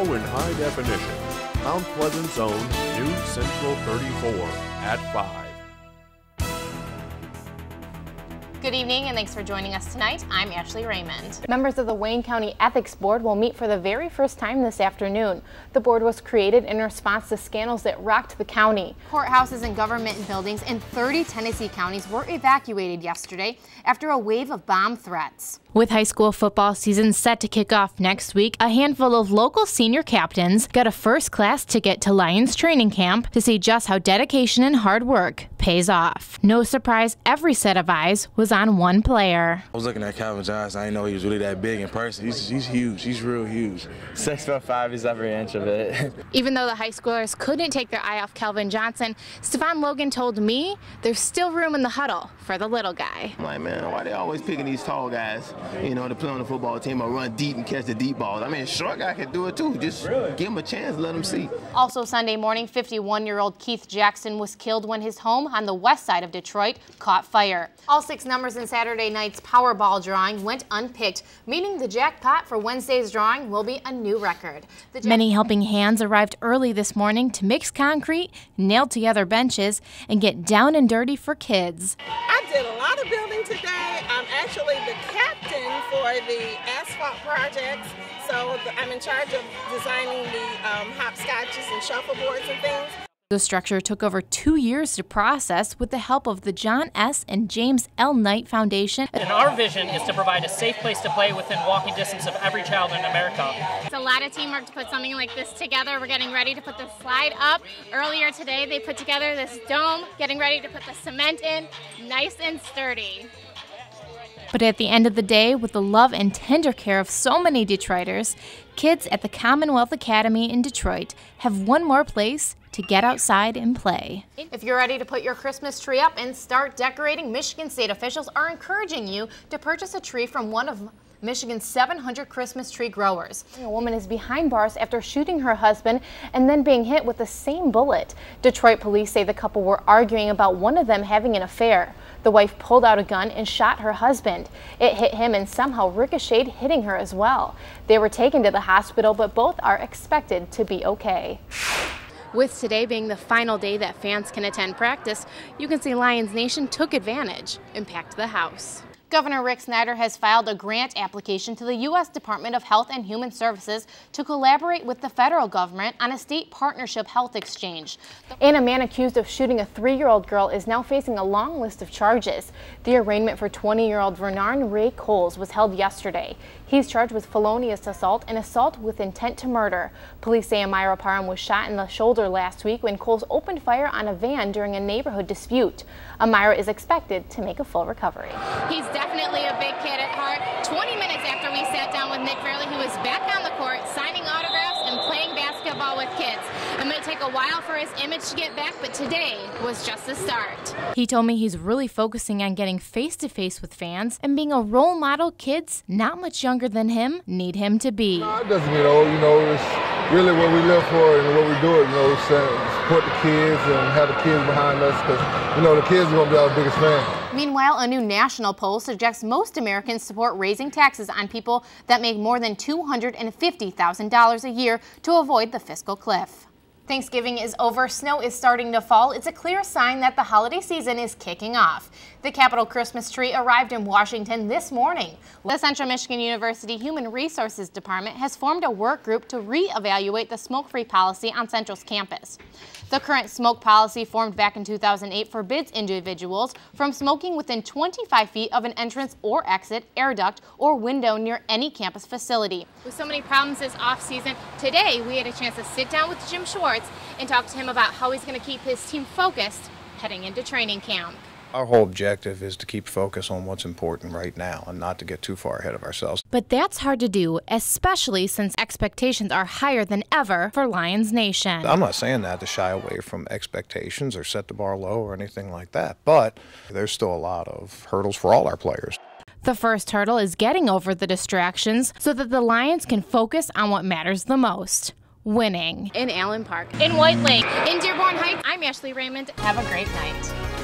now in high definition. Mount Pleasant's own News Central 34 at 5. Good evening and thanks for joining us tonight. I'm Ashley Raymond. Members of the Wayne County Ethics Board will meet for the very first time this afternoon. The board was created in response to scandals that rocked the county. Courthouses and government buildings in 30 Tennessee counties were evacuated yesterday after a wave of bomb threats. With high school football season set to kick off next week, a handful of local senior captains got a first-class ticket to Lions training camp to see just how dedication and hard work pays off. No surprise, every set of eyes was on one player. I was looking at Calvin Johnson. I didn't know he was really that big in person. He's huge. He's real huge. 6'5", he's every inch of it. Even though the high schoolers couldn't take their eye off Calvin Johnson, Stephon Logan told me there's still room in the huddle for the little guy. I'm like, man, why they always picking these tall guys, you know, to play on the football team or run deep and catch the deep balls? I mean, a short guy can do it too. Just give him a chance, let him see. Also Sunday morning, 51-year-old Keith Jackson was killed when his home on the west side of Detroit caught fire. All 6 numbers in Saturday night's Powerball drawing went unpicked, meaning the jackpot for Wednesday's drawing will be a new record. Many helping hands arrived early this morning to mix concrete, nail together benches, and get down and dirty for kids. I did a lot of building today. I'm actually the captain for the asphalt projects, so I'm in charge of designing the hopscotches and shuffleboards and things. The structure took over 2 years to process with the help of the John S. and James L. Knight Foundation. And our vision is to provide a safe place to play within walking distance of every child in America. It's a lot of teamwork to put something like this together. We're getting ready to put the slide up. Earlier today, they put together this dome, getting ready to put the cement in, nice and sturdy. But at the end of the day, with the love and tender care of so many Detroiters, kids at the Commonwealth Academy in Detroit have one more place to get outside and play. If you're ready to put your Christmas tree up and start decorating, Michigan state officials are encouraging you to purchase a tree from one of Michigan's 700 Christmas tree growers. A woman is behind bars after shooting her husband and then being hit with the same bullet. Detroit police say the couple were arguing about one of them having an affair. The wife pulled out a gun and shot her husband. It hit him and somehow ricocheted, hitting her as well. They were taken to the hospital, but both are expected to be okay. With today being the final day that fans can attend practice, you can see Lions Nation took advantage and packed the house. Governor Rick Snyder has filed a grant application to the U.S. Department of Health and Human Services to collaborate with the federal government on a state partnership health exchange. And a man accused of shooting a 3-year-old girl is now facing a long list of charges. The arraignment for 20-year-old Vernarn Ray Coles was held yesterday. He's charged with felonious assault and assault with intent to murder. Police say Amira Parham was shot in the shoulder last week when Coles opened fire on a van during a neighborhood dispute. Amira is expected to make a full recovery. He's definitely a big kid at heart. 20 minutes after we sat down with Nick Fairley, he was back on the court signing autographs and playing basketball with kids. It may take a while for his image to get back, but today was just the start. He told me he's really focusing on getting face-to-face with fans and being a role model kids not much younger than him need him to be. No, it doesn't get old, it's really what we live for and what we do, support the kids and have the kids behind us because, the kids are going to be our biggest fans. Meanwhile, a new national poll suggests most Americans support raising taxes on people that make more than $250,000 a year to avoid the fiscal cliff. Thanksgiving is over, snow is starting to fall. It's a clear sign that the holiday season is kicking off. The Capitol Christmas tree arrived in Washington this morning. The Central Michigan University Human Resources Department has formed a work group to reevaluate the smoke-free policy on Central's campus. The current smoke policy formed back in 2008 forbids individuals from smoking within 25 feet of an entrance or exit, air duct, or window near any campus facility. With so many problems this off-season, today we had a chance to sit down with Jim Schwartz and talk to him about how he's going to keep his team focused heading into training camp. Our whole objective is to keep focus on what's important right now and not to get too far ahead of ourselves. But that's hard to do, especially since expectations are higher than ever for Lions Nation. I'm not saying that to shy away from expectations or set the bar low or anything like that, but there's still a lot of hurdles for all our players. The first hurdle is getting over the distractions so that the Lions can focus on what matters the most: winning. In Allen Park, in White Lake, in Dearborn Heights, I'm Ashley Raymond. Have a great night.